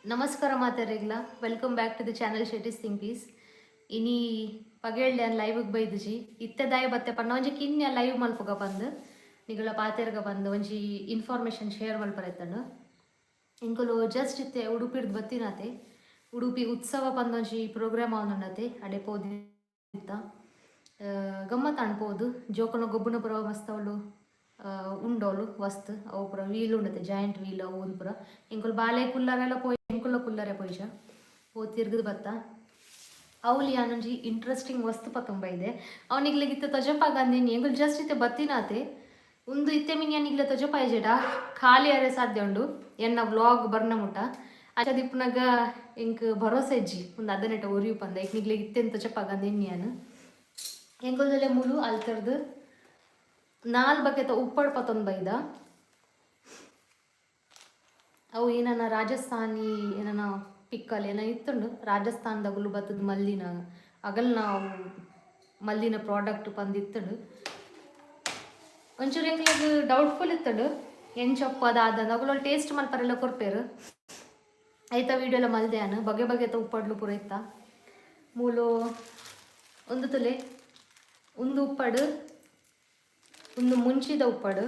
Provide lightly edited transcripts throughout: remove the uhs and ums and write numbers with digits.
ನಮಸ್ಕಾರ ಮಾತಾರೆಗ್ಲ welcome back to the channel ಶೆಟಿಸ್ ಥಿಂಗ್ ಪೀಸ್ ಇನಿ ಪಗೇಳ್ದೆ ಲೈವ್ಗೆ ಬೈದಿಜಿ ಇತ್ತೆ ದಾಯ ಬತ್ತೆ ಪನ್ನ ಒಂಜಿ ಕಿನ್ಯ ಲೈವ್ ಮಲ್ಪಗ ಬಂದು ನಿಗಳ ಪಾತೆರ್ಗ ಬಂದು ಒಂಜಿ ಇನ್ಫಾರ್ಮೇಷನ್ ಶೇರ್ ಮಲ್ಪರೆತ್ತಂಡು ಇಂಕುಲು ಜಸ್ಟ್ ಇತ್ತೆ ಉಡುಪಿಡ್ದು ಬತ್ತಿನತೆ ಉಡುಪಿ ಉತ್ಸವ ಪಂದೊಂಜಿ ಪ್ರೋಗ್ರಾಮ್ ಅವನತೆ ಅಡೆ ಪೋದಿತ್ತ ಗಮ್ಮತ್ ಅನ್ಪೋದು ಜೋಕುನ ಗೊಬ್ಬುನ ಪುರ ಮಸ್ತ್ ಅವಳು ಉಂಡೋಳು ವಸ್ತು ಅವು ಪುರ ವೀಲ್ ಉಂಡತೆ ಜಾಯಿಂಟ್ ವೀಲ್ ಅವು ಪುರ ಇಂಕುಲು ಬಾಲೆ ಕುಲ್ಲರೆಲ್ಲ ಪೋಯಿ ಎಂಕುಲ್ಲ ಕುಲ್ಲರೆ ಪೋಯ್ಚ ಪೋ ತಿರ್ಗದು ಬತ್ತ ಅವಲಿ ಯಾನೊಂಜಿ ಇಂಟ್ರೆಸ್ಟಿಂಗ್ ವಸ್ತು ಪತೊಂಬ ಇದೆ ಅವನಿಗ್ಲಿಗಿತ್ತ ತಜಪಾಗ ಅಂದಿನಿ ಎಂಕುಲು ಜಸ್ಟ್ ಇತ್ತೆ ಬತ್ತಿನಾತೆ ಒಂದು ಇತ್ತೆ ಮಿನಿಯನಿಗ್ಲ ತಜಪಾಯ್ಜೆಡ ಖಾಲಿ ಅರೆ ಸಾಧ್ಯ ಉಂಡು ಎನ್ನ ವ್ಲಾಗ್ ಬರ್ನ ಮುಟ ಅಚದಿಪ್ಪುನಾಗ ಇಂಕ್ ಭರೋಸೆ ಇಜ್ಜಿ ಒಂದು ಅದನ್ನೆಟ ಒರಿಯು ಪಂದ ನಿಗ್ಲೆ ಇತ್ತೆಂತ ತಜಪಾಗ ಅಂದಿನಿ ನಾನು ಎಂಕುಲ್ದಲೆ ಮುಲು ಅಲ್ತರ್ದು ಬಕೆತ ಉಪ್ಪಡ್ ಪತೊಂದು ಬೈದ ಅವು ಏನನ ರಾಜಸ್ಥಾನಿ ಏನನ ಪಿಕ್ಕಲ್ ಏನೋ ಇತ್ತುಂಡು ರಾಜಸ್ಥಾನದಾಗಲು ಬತ್ತದ ಮಲ್ಲಿನ ಅಗಲ್ ನಾವು ಮಲ್ಲಿನ ಪ್ರಾಡಕ್ಟ್ ಬಂದಿತ್ತುಂಡು ಒಂಚೂರು ಎಂಕ್ಲಿಗೆ ಡೌಟ್ಫುಲ್ ಇತ್ತುಂಡು ಎಂಚಪ್ಪ ಅದಾದ ಅಗಲ ಟೇಸ್ಟ್ ಮಲ್ಪರೆಲ್ಲ ಕೊರ್ಪೇರು ಐತ ವೀಡಿಯೋಲ ಮಲ್ದ್ಯಾನು ಬಗೆ ಬಗೆತ ಉಪ್ಪಡ್ಲು ಪೂರ ಇತ್ತ ಮೂಲು ಒಂದು ತುಲೆ ಒಂದು ಉಪ್ಪಡು ಒಂದು ಮುಂಚಿದ ಉಪ್ಪಡು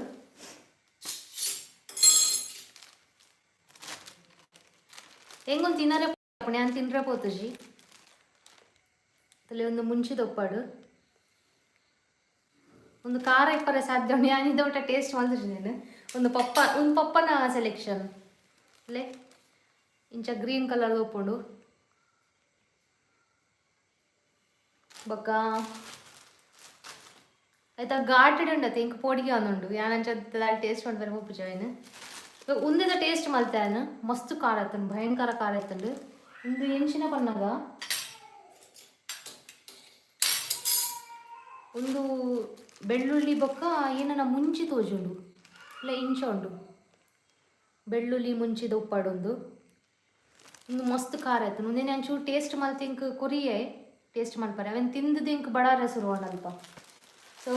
ಹೆಂಗೊಂದು ತಿನ್ನರೆ ನಾನು ತಿನ್ರೆ ಪೋತುಜಿ ತಲೆ ಒಂದು ಮುಂಚಿದ ಉಪ್ಪಡು ಒಂದು ಖಾರ ಇಪ್ಪರೆ ಸಾಧ್ಯ ഞാനിದ ಊಟ ಟೇಸ್ಟ್ ಮಾಡ್ತಿದ್ದೀನಿ ಒಂದು ಪಪ್ಪನ ಸೆಲೆಕ್ಷನ್ ಅಲ್ಲೇ ಇಂಚ ಗ್ರೀನ್ ಕಲರ್ ಉಪ್ಪುಂಡು ಬೊಕ್ಕ ಆಯ್ತಾ ಘಾಟಡ್ ಉಂಡತೆ ಇಂಕ ಪೋಡಿಗೆ ಒಂದುಂಡು ಯಾನಂಚ ಟೇಸ್ಟ್ ಮಾಡ್ತಾರೆ ಉಪ್ಪುಜವೇನು ಉಂದಿದ ಟೇಸ್ಟ್ ಮಲ್ತಾನು ಮಸ್ತ್ ಖಾರ ಆಯ್ತಂಡು ಭಯಂಕರ ಖಾರ ಆಯ್ತಂಡು ಒಂದು ಎಂಚಿನ ಪನ್ನಾಗ ಒಂದು ಬೆಳ್ಳುಳ್ಳಿ ಬೊಕ್ಕ ಏನನ ಮುಂಚಿ ತೋಜುಂಡು ಇಲ್ಲ ಇಂಚ ಉಂಡು ಬೆಳ್ಳುಳ್ಳಿ ಮುಂಚಿದ ಉಪ್ಪಾಡೊಂದು ಒಂದು ಮಸ್ತ್ ಖಾರ ಆಯ್ತು ಮುಂದೆ ಒಂಚೂರು ಟೇಸ್ಟ್ ಮಲ್ತಿ ಇಂಕ ಕೊರಿಯೇ ಟೇಸ್ಟ್ ಮಲ್ಪರೆ ಅವನ್ ತಿಂದದ್ದು ಇಂಕ ಬಡಾರೆ ಸುರುವಣ ಅಲ್ಪ ಸೊ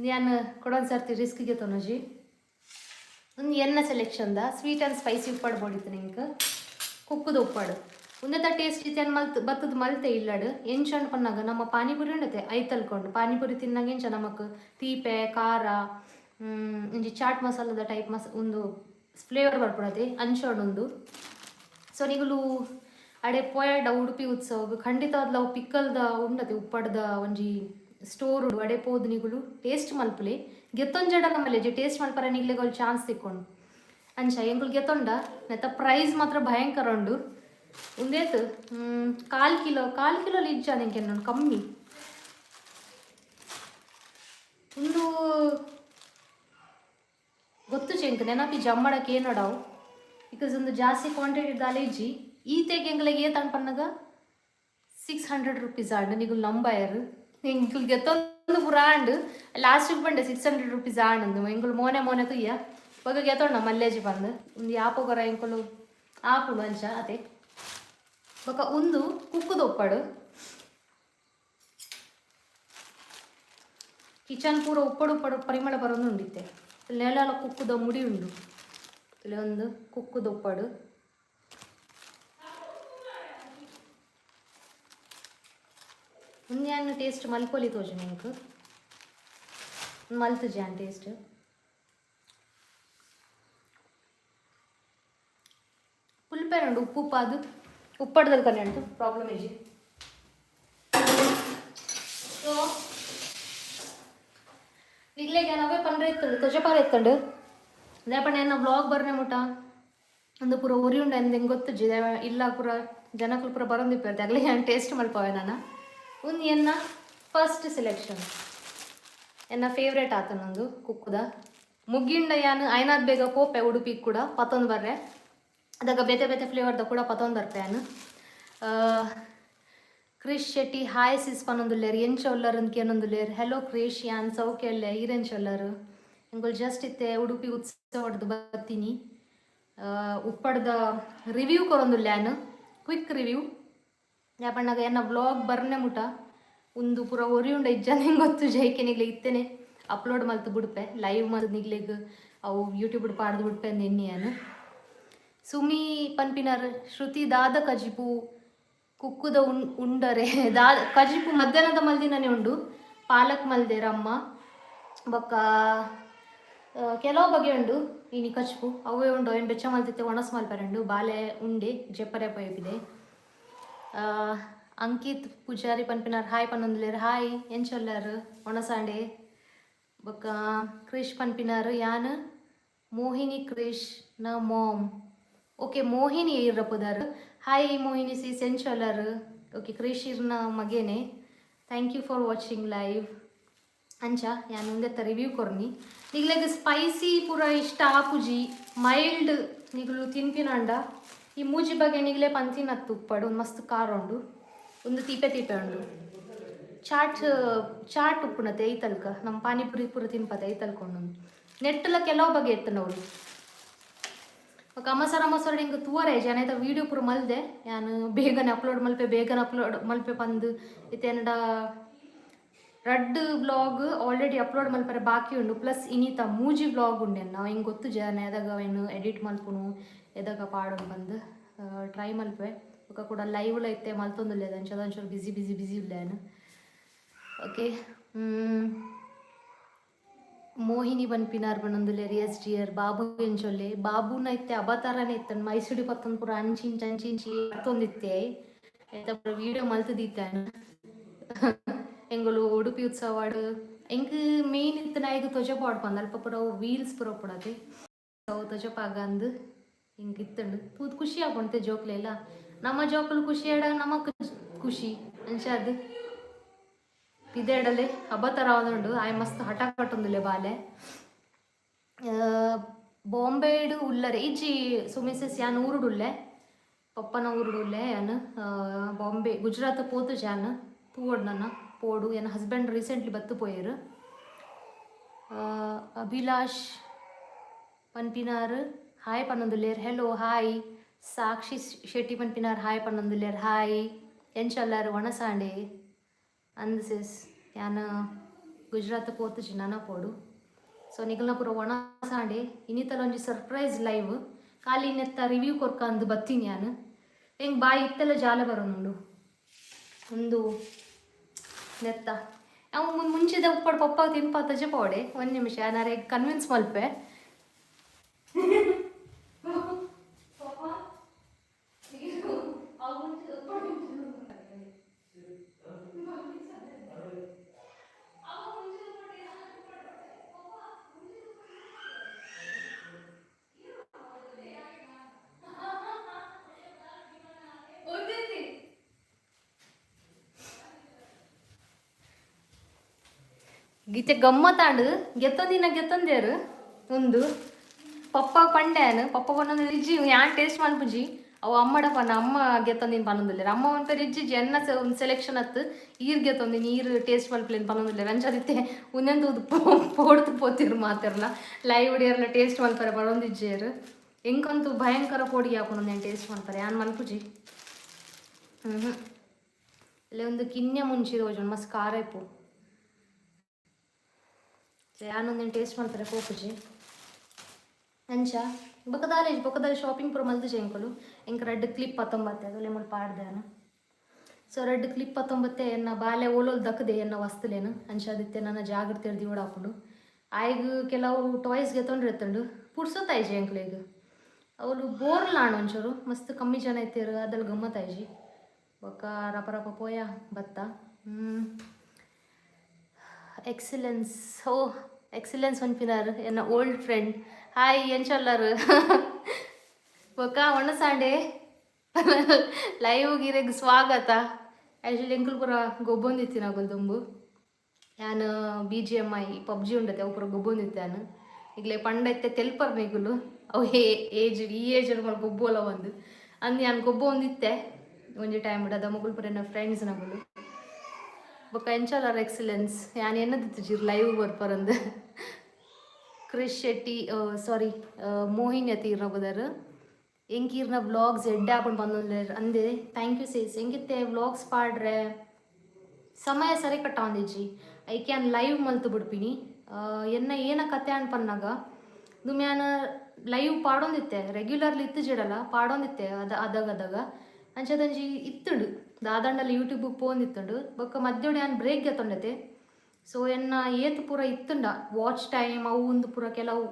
ನಾನು ಕೊಡೊಂದು ಸರ್ತಿ ರಿಸ್ಕಿಗೆ ತೊನಜಿ ಒಂದು ಎನ್ನ ಸೆಲೆಕ್ಷನ್ದ ಸ್ವೀಟ್ ಆ್ಯಂಡ್ ಸ್ಪೈಸಿ ಉಪ್ಪಾಡು ಬೋಡಿತ್ತು ನಿಂಗೆ ಕುಕ್ಕುದು ಉಪ್ಪಾಡು ಒಂದೇ ಟೇಸ್ಟ್ ಇತ್ತು ಏನು ಬತ್ತದ ಮಲ್ತೆ ಇಲ್ಲಡು ಎಂಚಂಡು ಪನ್ನಾಗ ನಮ್ಮ ಪಾನಿಪುರಿ ಉಂಡತೆ ಐತಲ್ಕೊಂಡು ಪಾನಿಪುರಿ ತಿನ್ನಾಗ ಎಂಚ ನಮಕ್ ತೀಪೆ ಖಾರ ಒಂಜಿ ಚಾಟ್ ಮಸಾಲದ ಟೈಪ್ ಒಂದು ಫ್ಲೇವರ್ ಬರ್ಪಡತೆ ಅಂಚೊಂಡು ಸೊ ನಿಗಲು ಅಡೆ ಪೋಯಾಡ ಉಡುಪಿ ಉತ್ಸವ ಖಂಡಿತ ಅದ್ಲ ಅವು ಪಿಕ್ಕಲ್ದ ಉಂಡತೆ ಉಪ್ಪಾಡ್ದ ಒಂಜಿ ಸ್ಟೋರ್ ಉಂಡು ಅಡೆ ಪೋದು ನಿಗುಲು ಟೇಸ್ಟ್ ಮಲ್ಪಲೆ ಗೆತ್ತೊಂಜಡ ನಮ್ಮಲ್ಲಿ ಜೆ ಟೇಸ್ಟ್ ಮಲ್ಪರ ನಿಗ್ಲೆಗೆ ಒಂದು ಚಾನ್ಸ್ ತಿಕ್ಕೊಂಡು ಅಂಚ ಎಂಗುಲು ಗೆತ್ತೊಂಡ ನೆತ್ತ ಪ್ರೈಸ್ ಮಾತ್ರ ಭಯಂಕರ ಉಂಡು ಉಂದೇತು ಕಾಲು ಕಿಲೋಲಿ ಇಜ್ಜ ನಿಂಗೆ ನಾನು ಕಮ್ಮಿ ಒಂದು ಗೊತ್ತು ಚೆಂಕ್ ನೆನಪಿ ಜಮ್ಮಡಕ್ಕೆ ಏನೋಡವು ಬಿಕಾಸ್ ಒಂದು ಜಾಸ್ತಿ ಕ್ವಾಂಟಿಟಿ ದಾಲೆ ಇಜ್ಜಿ ಈತೆಗೆ ಎಂಗ್ಲಿಗೆ ಏತಂಡು ಪನ್ನಗ 600 rupees ಆಂಡು ನಿಗುಲು ನಂಬಾಯರು ಎಂಗುಲು ಗೆತ್ತೊಂದು ಪುರಾಂಡು ಲಾಸ್ಟಿಗೆ ಬಂಡೆ 600 rupees ಆಂಡು ಎಂಗುಲು ಮೋನೆ ತುಯ್ಯ ಬೊಗ ಗೆತ್ತೊಂಡ ಮಲ್ಲೇಜಿ ಬಂದು ಒಂದು ಯಾಪಗೊರ ಎಂಕುಲು ಆಪುಡು ಅಂಚ ಅದೇ ಬೊಕ ಒಂದು ಕುಕ್ಕುದು ಉಪ್ಪಡು ಕಿಚನ್ ಪೂರ ಉಪ್ಪಡು ಪರಿಮಳ ಬರೋದು ಉಂಡಿತ್ತೆ ನೆಲ ಕುಕ್ಕುದ ಮುಡಿ ಉಂಡು ಇಲ್ಲಿ ಒಂದು ಕುಕ್ಕುದು ಉಪ್ಪಡು ಮುಂದೆ ಟೇಸ್ಟ್ ಮಲ್ಪೊಲಿ ತೋಜು ನಿಂಕು ಮಲ್ತು ಜಾನ್ ಟೇಸ್ಟ್ ಪುಲ್ಪೇನ ಉಂಡು ಉಪ್ಪು ಅದು ಉಪ್ಪಡ್ದಲ್ಲಿ ಕಲೆ ಉಂಟು ಪ್ರಾಬ್ಲಮ್ ಇಜಿ ಸೊ ಇಗ್ಲೆಗೆ ನಾವೇ ಪಂಡ್ರೆ ಇತ್ತಂಡು ತೊಜಪಾರ ಇತ್ತಂಡು ಲೇಪಣ್ಣ ಏನ ಬ್ಲಾಗ್ ಬರ್ನೆ ಮುಟ ಒಂದು ಪೂರ ಉರಿ ಉಂಡ ಎಂದೆಂಗೆ ಗೊತ್ತಿಜ್ಜಿದೆ ಇಲ್ಲ ಪೂರ ಜನಕ್ಕಳು ಪೂರ ಬರೋದಿಪ್ಪರ್ತೆ ಆಗಲೇ ನಾನು ಟೇಸ್ಟ್ ಮಲ್ಪವೆ ನಾನು ಒಂದು ಎನ್ನ ಫಸ್ಟ್ ಸೆಲೆಕ್ಷನ್ ಎನ್ನ ಫೇವ್ರೇಟ್ ಆತ ನಂದು ಕುಕ್ಕುದ ಮುಗ್ಗಿಂಡ ಯಾನು ಐನಾದ್ ಬೇಗ ಪೋಪೆ ಉಡುಪಿಗೆ ಕೂಡ ಪತ್ತೊಂದು ಬರ್ರೆ ಅದಾಗ ಬೇತೆ ಫ್ಲೇವರ್ದ ಕೂಡ ಪತ್ತೊಂದು ಬರ್ಪೆ ನಾನು ಕ್ರಿಶ್ ಶೆಟ್ಟಿ ಹಾಯ್ ಸಿಸ್ ಪನ್ನೊಂದುಲ್ಲೇರು ಎಂಚ ಉಲ್ಲರ್ ಅಂದ್ಕೆ ಏನೊಂದುಲ್ಲೇರು ಹೆಲೋ ಕ್ರಿಶ್ ಯಾನ್ ಸೌಖ್ಯಲ್ಲೆ ಈರೆಂಚ ಉಲ್ಲರು ಎಂಗಳು ಜಸ್ಟ್ ಇತ್ತೆ ಉಡುಪಿ ಉತ್ಸವ ಹೊಡೆದು ಬರ್ತೀನಿ ಉಪ್ಪಡ್ದ ರಿವ್ಯೂ ಕೊರೊಂದುಲ್ಲಾನು ಕ್ವಿಕ್ ರಿವ್ಯೂ ಯಾಪಣ್ಣಾಗ ಏನ ವ್ಲಾಗ್ ಬರ್ನೆ ಮುಟ ಒಂದು ಪೂರ ಒರಿ ಉಂಡ ಇಜ್ಜನೆ ಗೊತ್ತು ಜೈಕೆ ನಿಗ್ಲೆ ಇತ್ತೇನೆ ಅಪ್ಲೋಡ್ ಮಲ್ತು ಬಿಡ್ಪೆ ಲೈವ್ ಮಲ್ತು ನಿಗ್ಲೆಗ್ ಅವು ಯೂಟ್ಯೂಬ್ ಪಾಡ್ದು ಬಿಡ್ಪೆ ನೆನ್ನೆ ನಾನು ಸುಮಿ ಪನ್ಪಿನಾರ್ ಶ್ರುತಿ ದಾದ ಕಜಿಪು ಕುಕ್ಕುದ ಉಂಡರೆ ಕಜಿಪು ಮಧ್ಯಾಹ್ನದ ಮಲ್ದಿನನೇ ಉಂಡು ಪಾಲಕ್ ಮಲ್ದೇರ ಅಮ್ಮ ಬೊಕ್ಕ ಕೆಲವು ಬಗೆ ಉಂಡು ಇನಿ ಕಚ್ಪು ಅವೇ ಉಂಡು ಏನು ಬೆಚ್ಚ ಮಲ್ತಿತ್ತೆ ಒಣಸ್ ಮಲ್ಪರೆಂಡು ಬಾಲೆ ಉಂಡೆ ಜೆಪ್ಪರೆ ಪೈಪಿದೆ ಅಂಕಿತ್ ಪೂಜಾರಿ ಪನ್ಪಿನಾರ್ ಹಾಯ್ ಪನ್ನೊಂದುಲೇರು ಹಾಯ್ ಎಂಚೊಲ್ಲಾರು ಒಣಸಾಂಡೆ ಬೊಕ್ಕ ಕ್ರಿಶ್ ಪನ್ಪಿನಾರು ಯಾನ್ ಮೋಹಿನಿ ಕ್ರಿಶ್ ನ ಮಾಮ್ ಓಕೆ ಮೋಹಿನಿ ಇರ್ರಪ್ಪದಾರು ಹಾಯ್ ಮೋಹಿನಿ ಸಿ ಎಂಚೊಲ್ಲಾರು ಓಕೆ ಕ್ರಿಶ್ ಇರ್ನ ಮಗೇನೆ thank you for watching live ಅಂಚ ಯಾನ್ ಮುಂದೆ ರಿವ್ಯೂ ಕೊರ್ನಿ ನಿಗ್ಲೆಗ್ ಸ್ಪೈಸಿ ಪೂರ ಇಷ್ಟ ಆಪುಜಿ ಮೈಲ್ಡ್ ನಿಗ್ಲು ತಿನ್ಪಿನಂಡ ಈ ಮೂಜಿ ಬಗ್ಗೆ ನಿಗ್ಲೆ ಪಂತಿನತ್ತು ಉಪ್ಪಡು ಮಸ್ತ್ ಖಾರ ಉಂಡು ಒಂದು ತೀಪೆ ಉಂಡು ಚಾಟ್ ಉಪ್ಪುನತೆ ಐತಲ್ಕ ನಮ್ಮ ಪಾನಿಪುರಿ ಪೂರ ತಿನ್ಪತೆ ಐತಲ್ಕೊಂಡು ನೆಟ್ಟಲ ಕೆಲವು ಬಗೆ ಎತ್ತನವಳು ఒక ಅಮಸರ ಹಿಂಗೆ ತೂವರೆ ಜನ ವೀಡಿಯೋ ಪೂರ ಮಲ್ದೆ ನಾನು ಬೇಗನೆ ಅಪ್ಲೋಡ್ ಮಲ್ಪೆ ಬಂದು ಇತ್ತೆನಡ ರಡ್ ವ್ಲಾಗ್ ಆಲ್ರೆಡಿ ಅಪ್ಲೋಡ್ ಮಲ್ಪರೆ ಬಾಕಿ ಉಂಡು ಪ್ಲಸ್ ಇನ್ನಿತ ಮೂಜಿ ವ್ಲಾಗ್ ಉಂಡೆ ನಾವು ಹಿಂಗೆ ಗೊತ್ತು ಜನ ಎದಾಗ ಏನು ಎಡಿಟ್ ಮಲ್ಪುನು ಎದಾಗ ಪಾಡೋನು ಬಂದು ಟ್ರೈ ಮಲ್ಪೆ ಬೊಕ ಕೂಡ ಲೈವ್ಲ ಐತೆ ಮಲ್ತೊಂದುಲ್ಲೆ ಅದಂಚೂರು ಬಿಸಿ ಉಲ್ಲೆ ನಾನು ಓಕೆ ಮೋಹಿನಿ ಬನ್ಪಿನಾರ್ ಬಣ್ಣೊಂದುಲ್ಲೆ ರಿಯಸ್ ಡಿಯರ್ ಬಾಬು ಎಂಚೊಲ್ಲೆ ಬಾಬುನ ಇತ್ತೆ ಅಬತಾರನೇ ಇತ್ತನ್ ಮೈಸೂಡಿ ಪತ್ತೊಂದು ಪೂರ ಅಂಚಿಂಚಿ ಅರ್ಥೊಂದಿತ್ತೆ ಆಯ್ತಾ ಪೂರ ವೀಡಿಯೋ ಮಲ್ತದಿತ್ತಾನು ಎಂಗಳು ಉಡುಪಿ ಉತ್ಸವಾಡು ಎಂಕ್ ಮೇನ್ ಇತ್ತು ನಾಯಿಗೆ ತೊಜಪ ಆಡ್ಪಂದು ಅಲ್ಪ ಪೂರ ವೀಲ್ಸ್ ಪೂರ ಪುಡತೆ ಅವು ತೊಜಪ ಆಗಂದು ಹಿಂಗೆ ಇತ್ತಂಡು ತೂತ್ ಖುಷಿ ಆಪುಂತೆ ಜೋಕ್ಲೆಲ್ಲ ನಮ್ಮ ಜೋಕುಲು ಖುಷಿ ಆಡ ನಮಕ್ ಖುಷಿ ಅಂಚಾದು ಇದೇಡಲೆ ಹಬ್ಬ ಥರ ಒಂದುಂಡು ಆಯ್ ಮಸ್ತ್ ಹಠ ಕಟ್ಟೊಂದುಲ್ಲೆ ಬಾಲೆ ಬಾಂಬೆಡು ಉಲ್ಲರೆ ಇಜ್ಜಿ ಸುಮಿಸಸ್ ಯಾನ್ ಊರುಡುಲ್ಲೆ ಪಪ್ಪನ ಊರುಡುಲ್ಲೆ ಯಾನ್ ಬಾಂಬೆ ಗುಜರಾತ್ ಪೋತು ಜಾನ್ ತೂವಡ್ ನನ್ನ ಪೋಡು ನನ್ನ ಹಸ್ಬೆಂಡ್ ರೀಸೆಂಟ್ಲಿ ಬತ್ತು ಪೋಯರು ಅಭಿಲಾಷ್ ಪನ್ಪಿನಾರ್ ಹಾಯ್ ಪನ್ನೊಂದುಲ್ಲೇರ್ ಹೆಲೋ ಹಾಯ್ ಸಾಕ್ಷಿ ಶೆಟ್ಟಿ ಪನ್ಪಿನಾರ್ ಹಾಯ್ ಪನ್ನೊಂದುಲ್ಲೇರ್ ಹಾಯ್ ಎಂಚಲ್ಲಾರು ಒಣಸಾಂಡೆ ಅಂದಸೆಸ್ ಯಾನ ಗುಜರಾತ್ ಪೋತುಜಿ ನನ್ನ ಪೋಡು ಸೊ ನಿಗಲ್ನ ಪೂರ ಒಣಸಾಂಡೆ ಇನ್ನಿತಲ ಒಂಜಿ ಸರ್ಪ್ರೈಸ್ ಲೈವ್ ಖಾಲಿ ನೆತ್ತ ರಿವ್ಯೂ ಕೊರ್ಕ ಅಂದು ಬತ್ತೀನಿ ನಾನು ಹೆಂಗೆ ಬಾಯಿ ಇತ್ತೆಲ್ಲ ಜಾಲ ಬರೋನುಂಡು ಒಂದು ನೆತ್ತ ಅವು ಮುಂಚಿದ ಉಪ್ಪಡು ಪಪ್ಪ ತಿನ್ಪಾತಜೆ ಪೋಡೆ ಒಂದು ನಿಮಿಷ ನಾರೇ ಕನ್ವಿನ್ಸ್ ಮಲ್ಪೆ ಗೀತೆ ಗಮ್ಮತ್ತಾಂಡು ಗೆತ್ತೊಂದೇರು ಒಂದು ಪಪ್ಪ ಪಂಡ್ಯಾನು ಪಪ್ಪ ಪನ್ನೊಂದು ಇಜ್ಜಿ ಯಾನ್ ಟೇಸ್ಟ್ ಮಲ್ಪುಜಿ ಅವು ಅಮ್ಮಡ ಪನ್ನ ಅಮ್ಮ ಗೆತ್ತೊಂದಿನ ಪನ್ನೊಂದುಲ್ಲೇರು ಅಮ್ಮ ಒಂದು ಪೇರು ಇಜ್ಜಿ ಎನ್ನ ಒಂದು ಸೆಲೆಕ್ಷನ್ ಹತ್ತು ಈರ್ ಗೆತ್ತೊಂದಿ ನೀರು ಟೇಸ್ಟ್ ಮಲ್ಪಲೇನು ಪನ್ನೊಂದುಲ್ಲೇರು ಅಂಚದಿತ್ತೆ ಒಂದೊಂದು ಪೋಡ್ತು ಪೋತಿರು ಮಾತಿರಲ್ಲ ಲೈವ್ ಹೊಡಿಯರ್ಲ ಟೇಸ್ಟ್ ಮಲ್ಪರೆ ಬರೋಂದು ಇಜ್ಜೇರು ಹೆಂಗಂತೂ ಭಯಂಕರ ಪೋಡಿ ಹಾಕೊಂಡು ಏನು ಟೇಸ್ಟ್ ಮಾಡ್ತಾರೆ ಯಾನ್ ಮಲ್ಪುಜಿ ಇಲ್ಲೇ ಒಂದು ಕಿನ್ಯ ಮುಂಚಿದ ಹೋಜ್ ಮಸ್ತ್ ಖಾರ ಇಪ್ಪು ಯಾನೊಂದೇನು ಟೇಸ್ಟ್ ಮಾಡ್ತಾರೆ ಪೋಪುಜಿ ಅಂಚ ಬೊಕ್ಕದಾಲಿ ಶಾಪಿಂಗ್ ಪೂರ ಮಲ್ತು ಎಂಕಲು ಎಂಕ್ ರೆಡ್ ಕ್ಲಿಪ್ 19 ಅದೊಲೆ ಮುಲ್ಪ ಪಾಡ್ದೆ ನಾನು ಸೊ ರೆಡ್ ಕ್ಲಿಪ್ 19 ಎನ್ನ ಬಾಲೆ ಓಲೋಲ್ ದಕ್ಕದೆ ಎನ್ನ ವಸ್ತುಲೇನು ಅಂಚಾದಿತ್ತೆ ನನ್ನ ಜಾಗ್ರತೆ ಹಿಡ್ದು ಓಡಾಪುಂಡು ಆಯ್ಗ ಕೆಲವು ಟಾಯ್ಸ್ ಗೆತ್ತೊಂಡಿರ್ತಂಡು ಪುಡ್ಸೋತಾಯ್ಜಿ ಎಂಕ್ಲೇಗ ಅವಳು ಬೋರ್ಲಾಣ ಒಂಚೂರು ಮಸ್ತ್ ಕಮ್ಮಿ ಜನ ಇತ್ತೇರು ಅದ್ರಲ್ಲಿ ಗಮ್ಮತ್ತಾಯ್ಜಿ ಬೊಕ್ಕ ರಪ ಪೋಯ ಬತ್ತ ಎಕ್ಸಲೆನ್ಸ್ ಎಕ್ಸಲೆನ್ಸ್ ಪನ್ಪಿನಾರ್ ಎನ್ನ ಓಲ್ಡ್ ಫ್ರೆಂಡ್ ಹಾಯ್ ಎಂಚಲ್ಲಾರು ಬೊಕ್ಕ ಒಣಸಾಂಡೆ ಲೈವ್ ಗಿರೆಗ್ ಸ್ವಾಗತ ಆ್ಯಕ್ಚುಲಿ ಎಂಕುಲು ಪೂರ ಗೊಬ್ಬೊಂದಿತ್ತಿ ನಾಗೊಲ್ದುಂಬು ಯಾನು BGMI PUBG ಉಂಡತೆ ಅವು ಪೂರ ಗೊಬ್ಬೊಂದಿತ್ತೆ ನಾನು ಈಗಲೇ ಪಂಡೈತೆ ತೆಲ್ಪರ್ ನಿಗುಲು ಅವು ಈ ಏಜ್ ಮಗಳು ಗೊಬ್ಬೊಲ ಒಂದು ಅಂದು ನಾನು ಗೊಬ್ಬ ಒಂದಿತ್ತೆ ಒಂಜಿ ಟೈಮ್ ಇಡದ ಮಗಳು ಪೂರ ನನ್ನ ಫ್ರೆಂಡ್ಸ್ ನಗುಲು ಬೊಕ್ಕ ಎಂಚಲಾರ ಎಕ್ಸಲೆನ್ಸ್ ಯಾನ್ ಎನ್ನದಿತ್ತು ಜಿರ್ ಲೈವ್ ಬರ್ಪರಂದು ಕ್ರಿಶ್ ಶೆಟ್ಟಿ ಸಾರಿ ಮೋಹಿನಿ ಅತಿ ಇರ್ನಬೋದಾರು ಎಂಕೀರ್ನ ವ್ಲಾಗ್ಸ್ ಎಡ್ಡೆ ಹಾಕೊಂಡು ಬಂದೋಲ್ಲೇರು ಅಂದೆ ಥ್ಯಾಂಕ್ ಯು ಸೇಸ್ ಹೆಂಗಿತ್ತೆ ವ್ಲಾಗ್ಸ್ ಪಾಡ್ರೆ ಸಮಯ ಸರಿ ಕಟ್ಟ ಒಂದಿಜ್ಜಿ ಐಕೆ ಲೈವ್ ಮಲ್ತು ಬಿಡ್ಪಿನಿ ಎನ್ನ ಏನ ಕತೆ ಅನ್ಪನ್ನಾಗ ದುಮ್ಯಾನ ಲೈವ್ ಪಾಡೊಂದಿತ್ತೆ ರೆಗ್ಯುಲರ್ಲಿ ಇತ್ತು ಜಡಲ್ಲ ಪಾಡೊಂದಿತ್ತೆ ಅದಾಗ ಅಂಚದಂಜಿ ಇತ್ತುಂಡು ದಾದಂಡಲ್ಲಿ ಯೂಟ್ಯೂಬ್ ಪೋಂದಿತ್ತುಂಡು ಬೊಕ್ಕ ಮಧ್ಯೋಡೆ ನಾನು ಬ್ರೇಕ್ ಗೆತ್ತೊಂಡತೆ. ಸೊ ಎನ್ನ ಏತ್ ಪೂರ ಇತ್ತುಂಡ ವಾಚ್ ಟೈಮ್ ಅವು ಒಂದು ಪೂರ ಕೆಲವು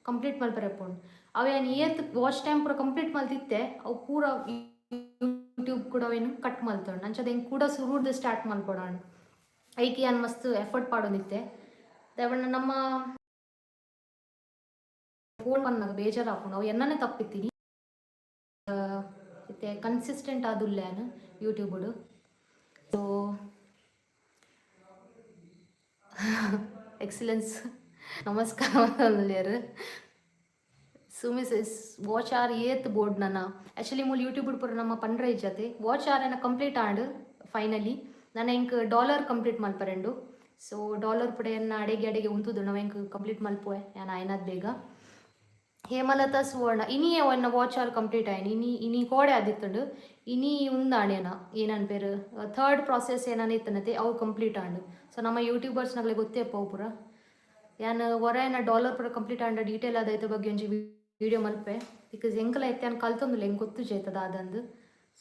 ಕಂಪ್ಲೀಟ್ ಮಲ್ಪರೆಪ್ಪುಂಡು ಅವು ಏನು ಏತ್ ವಾಚ್ ಟೈಮ್ ಪೂರ ಕಂಪ್ಲೀಟ್ ಮಲ್ತಿತ್ತೆ ಅವು ಪೂರ ಯೂಟ್ಯೂಬ್ ಕೂಡ ಅವೇನು ಕಟ್ ಮಲ್ತುಂಡು ಅಂಚದ ಹೆಂಗೆ ಕೂಡ ಸುರುಡ್ದು ಸ್ಟಾರ್ಟ್ ಮಲ್ಪೊಡಾಂಡು ಐಕಿ ಏನು ಮಸ್ತ್ ಎಫರ್ಟ್ ಪಾಡೊಂದಿತ್ತೆ ದಯವಣ್ಣ ನಮ್ಮ ಫೋನ್ ಪನ್ನಾಗ ಬೇಜಾರು ಹಾಕೊಂಡು ಅವು ಎನ್ನನೇ ತಪ್ಪಿತ್ತೀನಿ ಮತ್ತೆ ಕನ್ಸಿಸ್ಟೆಂಟ್ ಆದುಲ್ಲೇನು ಯೂಟ್ಯೂಬುಡು. ಸೊ ಎಕ್ಸಲೆನ್ಸ್ ನಮಸ್ಕಾರ ಸುಮಿಸ್ ವಾಚ್ ಆರ್ ಏತ್ ಬೋರ್ಡ್ ನನ್ನ ಆ್ಯಕ್ಚುಲಿ ಮೂಲ ಯೂಟ್ಯೂಬ್ ಪೂರ ನಮ್ಮ ಪಂಡ್ರೆ ಇಜ್ಜತೆ ವಾಚ್ ಆರ್ ಏನ ಕಂಪ್ಲೀಟ್ ಆಂಡು ಫೈನಲಿ ನಾನು ಹೆಂಗೆ ಡಾಲರ್ ಕಂಪ್ಲೀಟ್ ಮಲ್ಪರೆಂಡು. ಸೊ ಡಾಲರ್ ಪುಡೆ ಎನ್ನ ಅಡೆಗೆ ಉಂತುದು ನಾವು ಹೆಂಗೆ ಕಂಪ್ಲೀಟ್ ಮಲ್ಪುವೆ ನಾನು ಆಯ್ನದು ಬೇಗ. ಹೇಮಲತಾ ಸುವರ್ಣ ಇನಿಯೇ ಒನ್ನ ವಾಚ್ ಆರ್ ಕಂಪ್ಲೀಟ್ ಆಯ್ನು ಇನಿ ಕೋಡೆ ಆದಿತ್ತುಂಡು ಇನಿ ಉಂದಾಣೇನ ಏನನ್ ಪೇರು ಥರ್ಡ್ ಪ್ರಾಸೆಸ್ ಏನಾನ ಇತ್ತನತೆ ಅವು ಕಂಪ್ಲೀಟ್ ಆಂಡು. ಸೊ ನಮ್ಮ ಯೂಟ್ಯೂಬರ್ಸ್ನಾಗಲೇ ಗೊತ್ತೇ ಅಪ್ಪ ಪೂರ ಯಾನು ಹೊರೇನ ಡಾಲರ್ ಪೂರ ಕಂಪ್ಲೀಟ್ ಆಂಡ ಡೀಟೇಲ್ ಆದೈತೆ ಬಗ್ಗೆ ಒಂಜಿ ವೀಡಿಯೋ ಮಲ್ಪೆ ಬಿಕಾಸ್ ಎಂಕಲ ಐತೆ ನಾನು ಕಲ್ತೊಂದಿಲ್ಲ ಹೆಂಗೆ ಗೊತ್ತು ಜೈತದ ಅದಂದು.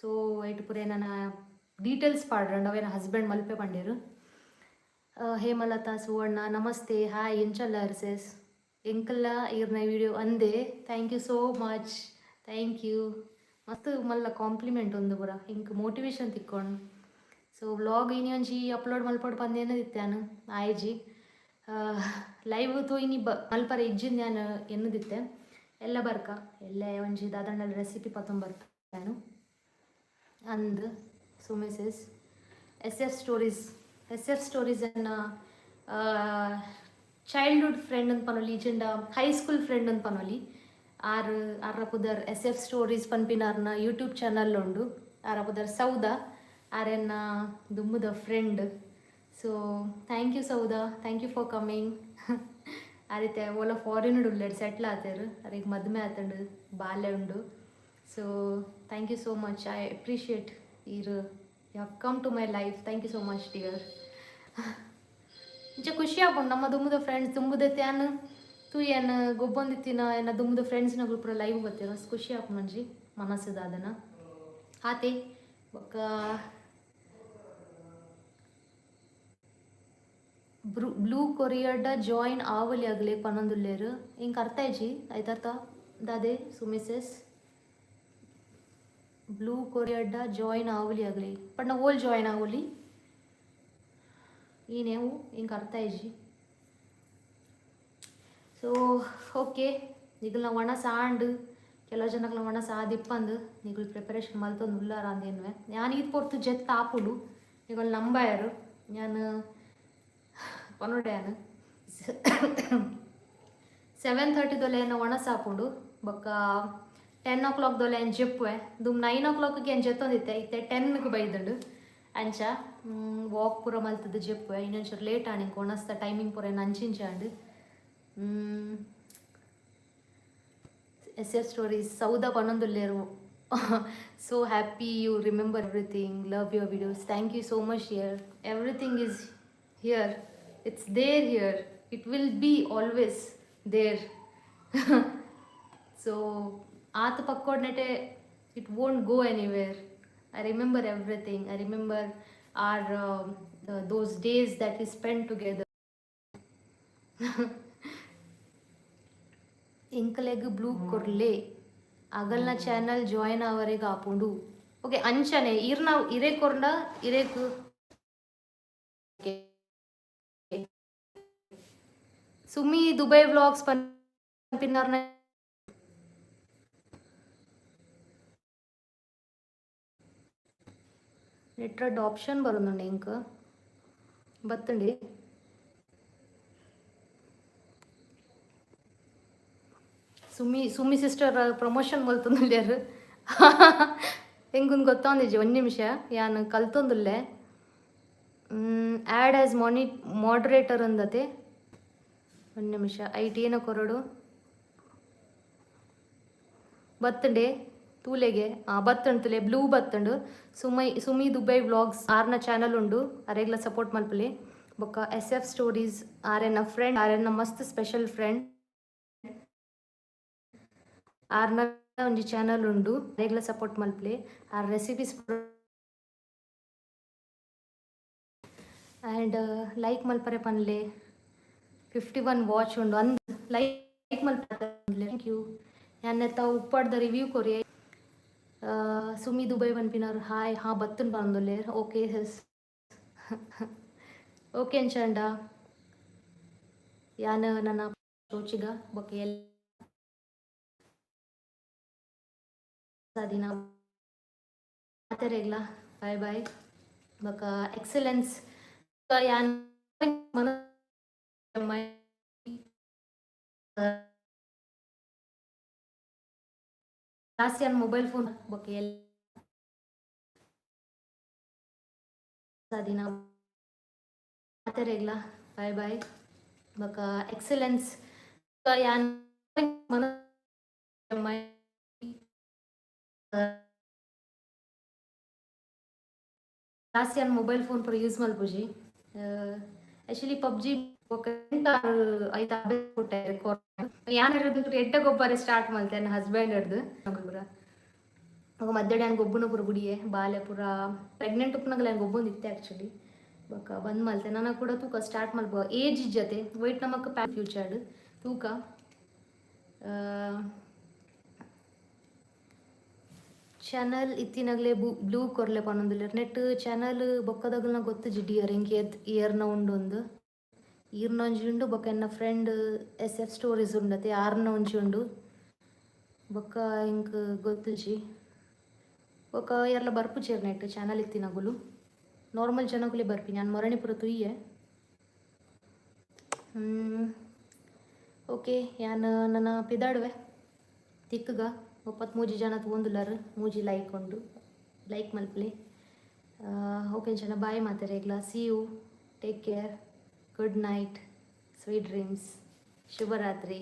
ಸೊ ಐಟು ಪೂರ ಏನಾನ ಡೀಟೇಲ್ಸ್ ಪಾಡ್ರಂಡು ಅವೇನ ಹಸ್ಬೆಂಡ್ ಮಲ್ಪೆ ಪಂಡೇರು. ಹೇಮಲತಾ ಸುವರ್ಣ ನಮಸ್ತೆ ಹಾಯ್ ಎಂಚಲ್ಲ ಅರ್ಸೆಸ್ ಎಂಕಲ್ಲ ಇರ್ನ ವಿಡಿಯೋ ಅಂದೆ thank you so much thank you ಮಸ್ತ್ ಮಲ್ಲ ಕಾಂಪ್ಲಿಮೆಂಟ್ ಒಂದು ಪೂರ ಹಿಂಗೆ ಮೋಟಿವೇಶನ್ ತಿಕ್ಕೊಂಡು. ಸೊ ವ್ಲಾಗ್ ಇನಿ ಒಂಜಿ ಅಪ್ಲೋಡ್ ಮಲ್ಪಡು ಪಂದೇನದಿತ್ತೆ ನಾನು ಆಯ್ಜಿ ಲೈವ್ ತೋಯಿನಿ ಮಲ್ಪರ ಇಜ್ಜಿಂದ ನಾನು ಎನ್ನದಿತ್ತೆ ಎಲ್ಲ ಬರ್ಕ ಎಲ್ಲ ಒಂಜಿ ದಾದಂಡಲ್ಲಿ ರೆಸಿಪಿ ಪತ್ತೊಂಬರ್ಕ ನಾನು ಅಂದು. So Mrs S F stories ಅನ್ನ ಚೈಲ್ಡ್ಹುಡ್ ಫ್ರೆಂಡ್ ಅಂತ ಪನೊಲಿ ಈಜಿಂದ ಹೈಸ್ಕೂಲ್ ಫ್ರೆಂಡ್ ಅಂತ ಪನೊಲಿ ಆರ ಪುದರ್ ಎಸ್ ಎಫ್ ಸ್ಟೋರೀಸ್ ಪನ್ಪಿನಾರ್ನ ಯೂಟ್ಯೂಬ್ ಚಾನಲ್ ಉಂಡು ಆರ ಪುದರ್ ಸೌದಾ ಆರೆನ್ನ ದುಮ್ಮದ friend. So thank you Sauda thank you for coming. ಆ ರೀತಿ ಓಲ ಫಾರಿನ್ ಉಳ್ಳಾಡಿ ಸೆಟ್ಲ್ ಆತರು ಅವ್ರಿಗೆ ಮದುವೆ ಆತಂಡು ಬಾಲ್ಯ ಉಂಡು. So thank you so much I appreciate you have come to my life thank you so much dear. ಇಂಚ ಖುಷಿ ಆಗ್ಬೋದು ನಮ್ಮ ದುಮ್ಮದ ಫ್ರೆಂಡ್ಸ್ ದುಮ್ಮದೈತೆ ಏನು ತೂ ಏನು ಗೊಬ್ಬೊಂದಿತ್ತಿನ ಏನ ದುಮ್ಮದ ಫ್ರೆಂಡ್ಸ್ನಾಗ ಪೂರ ಲೈವ್ ಬರ್ತೀರ ಅಷ್ಟು ಖುಷಿ ಆಪ್ ಮಂಜಿ ಮನಸ್ಸದ ಅದನ್ನು ಆತೆ ಬೊಕ್ಕ ಬ್ಲೂ ಕೊರಿಯರ್ಡ ಜಾಯಿನ್ ಆವಲಿ ಆಗಲಿ ಪನ್ನೊಂದುಲ್ಲೇರು ಹಿಂಗೆ ಅರ್ಥ ಇಜ್ಜಿ ಆಯ್ತರ್ಥ ದಾದೆ ಸುಮಿಸೆಸ್ ಬ್ಲೂ ಕೊರಿಯರ್ಡ ಜಾಯಿನ್ ಆವಲಿ ಆಗಲಿ ಪಣ್ಣ ಓಲ್ ಜಾಯಿನ್ ಆವಲಿ ಈನೇವು ಹಿಂಗೆ ಅರ್ಥ ಇಜ್ಜಿ. ಸೊ ಓಕೆ ಈಗಲ ಒಣ ಸಾಂಡು ಕೆಲವು ಜನಗಳ ಒಣ ಸಾದಿಪ್ಪಂದು ನಿಗಳು ಪ್ರಿಪರೇಷನ್ ಮಲ್ತೊಂದು ಉಲ್ಲಾರ ಅಂದೇನುವೆ ನಾನು ಇದು ಪೊರ್ತು ಜೆತ್ ಆಪುಡು ನಿಗಳು ನಂಬಾಯರು ನಾನು ಪನೋಡ್ಯಾನು 7:30 ಏನು ಒಣ ಸಾಪುಂಡು ಬೊಕ್ಕ 10 o'clock ಏನು ಜೆಪ್ಪುವೆ ದುಮ್ 9 o'clock ಏನು ಜೆತ್ತೊಂದಿತ್ತೆ ಇತ್ತೆ 10ಗೆ ಬೈದುಂಡು ಅಂಚ ವಾಕ್ ಪೂರ ಮಲ್ತದ್ದು ಜೆಪ್ಪುವೆ ಇನ್ನೊಂಚೂರು ಲೇಟ್ ಆಣಿಂಗೆ ಒಣಸ್ತ ಟೈಮಿಂಗ್ ಪೂರ ಏನು ಅಂಚಿಂಚಾಂಡು. ಎಸ್ ಎಫ್ ಸ್ಟೋರೀಸ್ ಸೌದಾ ಪನ್ನೊಂದುಲ್ಲೇರು so happy you remember everything love your videos thank you so much here everything is here it's there here it will be always there. So aat pakkodnete it won't go anywhere. I remember everything. I remember our those days that we spent together. ಇಂಕಲೆಗ್ blue ಕೊರ್ಲೆ ಅಗಲ್ನ channel join ಆವರೆಗೆ ಆಪುಂಡು okay ಅಂಚನೆ ಇರ್ನ ಇರೇ ಕೊರ್ನ ಇರೇಕು ಸುಮಿ ದುಬೈ ವ್ಲಾಗ್ಸ್ ಪನ್ಪಿನಾರ್ನ ನೆಟ್ರಡ್ ಆಪ್ಷನ್ ಬರುന്നുണ്ട് എനിക്ക് ಬತ್ತಂಡಿ ಸುಮಿ ಸಿಸ್ಟರ್ ಪ್ರಮೋಷನ್ ಮಲ್ತೊಂದುಲ್ಲೇರು ಹೆಂಗೊಂದು ಗೊತ್ತೊಂದಿಜ್ಜಿ ಒಂದು ನಿಮಿಷ ಯಾನು ಕಲ್ತೊಂದುಲ್ಲೆ ಆ್ಯಡ್ ಆ್ಯಸ್ ಮಾಡರೇಟರ್ ಅಂದತೆ ಒಂದು ನಿಮಿಷ ಐಟೇನ ಕೊರಡು ಬತ್ತಂಡೆ ತೂಲೆಗೆ ಬತ್ತಂಡು ತುಲೆ ಬ್ಲೂ ಬತ್ತಂಡು ಸುಮಿ ದುಬೈ ವ್ಲಾಗ್ಸ್ ಆರ್ನ ಚಾನಲ್ ಉಂಡು ಅರೆಗ್ಲ ಸಪೋರ್ಟ್ ಮಲ್ಪಲೆ ಬೊಕ್ಕ ಎಸ್ ಎಫ್ ಸ್ಟೋರೀಸ್ ಆರೆನ ಫ್ರೆಂಡ್ ಆರೆನ ಮಸ್ತ್ ಸ್ಪೆಷಲ್ ಫ್ರೆಂಡ್ ಆರ್ನ ಒಂಜಿ ಚಾನಲ್ ಉಂಡು ರೆಗ್ಯುಲರ್ ಸಪೋರ್ಟ್ ಮಲ್ಪ್ಲೆ ಆ ರೆಸಿಪೀಸ್ ಆ್ಯಂಡ್ ಲೈಕ್ ಮಲ್ಪರೆ ಪನ್ಲೆ 51 ವಾಚ್ ಉಂಡು ಅಂದ್ ಲೈಕ್ ಮಲ್ಪರೆ ಥ್ಯಾಂಕ್ ಯು. ಯಾನೆತ್ತ ಉಪ್ಪಡ್ದ ರಿವ್ಯೂ ಕೊರಿ ಸುಮಿ ದುಬೈ ಪನ್ಪಿನವ್ರು ಹಾಯ್ ಹಾ ಬತ್ತನ್ ಬಂದುಲ್ಲೆ ಓಕೆ ಎಸ್ ಓಕೆ ಅಂಚಂಡ ಯಾನ ನನ್ನ ಸೋಚಿಗ ಬೊಕ್ಕ ಎಲ್ಲ ದಿನ ಮಾತೆರೆಗ್ಲ ಬಾಯ್ ಬಾಯ್ ಬೊಕ್ಕ ಎಕ್ಸಲೆನ್ಸ್ ಯಾನ್ ರಾಸಿಯನ್ ಮೊಬೈಲ್ ಫೋನ್ ಬೊಕ್ಕ ಎಲ್ಲ ದಿನ ಮಾತೆರೆಗ್ಲ ಬಾಯ್ ಬಾಯ್ ಬೊಕ್ಕ ಎಕ್ಸಲೆನ್ಸ್ ಯಾನ್ ರಾಸಿಯನ್ ಮೊಬೈಲ್ ಫೋನ್ ಪೂರ ಯೂಸ್ ಮಲ್ಪುಜಿ ಆ್ಯಕ್ಚುಲಿ ಪಬ್ಜಿ ಐತ ಯಾನ್ ಹಿಡಿದು ಎಡ್ಡ ಗೊಬ್ಬರ ಸ್ಟಾರ್ಟ್ ಮಲ್ತೆ ನನ್ನ ಹಸ್ಬೆಂಡ್ ಹಿಡ್ದು ಪೂರ ಮಧ್ಯಡ ನಾನು ಗೊಬ್ಬನ ಪೂರ ಗುಡಿಯೆ ಬಾಲ್ಯ ಪೂರ ಪ್ರೆಗ್ನೆಂಟ್ ಉಪ್ಪನಾಗಲ್ಲ ನಾನು ಗೊಬ್ಬೊಂದು ಇತ್ತೆ ಆ್ಯಕ್ಚುಲಿ ಬೊಕ್ಕ ಬಂದ್ ಮಲ್ತೆ ನನಗೆ ಕೂಡ ತೂಕ ಸ್ಟಾರ್ಟ್ ಮಲ್ಪುವ ಏಜ್ ಜೊತೆ ವೈಟ್ ನಮಕ್ ಪ್ಯಾಕ್ ಫ್ಯೂಚರ್ಡ್ ತೂಕ ಚಾನಲ್ ಇತ್ತಿನಾಗಲೇ ಬ್ಲೂ ಕೊರ್ಲೆ ಪನ್ನೊಂದುಲ್ಲೆ ನೆಟ್ ಚಾನಲ್ ಬೊಕ್ಕದಾಗಲ ಗೊತ್ತು ಡಿಯರ್ ಇಂಕೆ ಇಯರ್ನ ಉಂಡು ಒಂದು ಈರ್ನ ಒಂಜಿ ಉಂಡು ಬೊಕ್ಕ ಎನ್ನ ಫ್ರೆಂಡ್ SF ಸ್ಟೋರೀಸ್ ಉಂಡತೆ ಆರ್ನ ಒಂಜಿ ಉಂಡು ಬೊಕ್ಕ ಇಂಕ್ ಗೊತ್ತುಜಿ ಬೊಕ್ಕ ಯಾರ್ಲ ಬರ್ಪುಜೇರ್ ನೆಟ್ ಚಾನಲ್ ಇತ್ತಿನಾಗುಲು ನಾರ್ಮಲ್ ಜನಗುಲೇ ಬರ್ಪಿ ನಾನು ಮರಣಿ ಪೂರ ತುಯ್ಯೆ ಓಕೆ ಯಾನ್ ನನ್ನ ಪಿದಾಡುವೆ ತಿಕ್ಕಗ 33 ಜನ ತೊಂದುಲಾರು ಮೂಜಿ ಲೈಕ್ ಉಂಡು ಲೈಕ್ ಮಲ್ಪಲೆ ಓಕೆ ಜನ ಬಾಯ್ ಮಾತೆರೆಗ್ಲ see you take care good night sweet dreams ಶುಭರಾತ್ರಿ.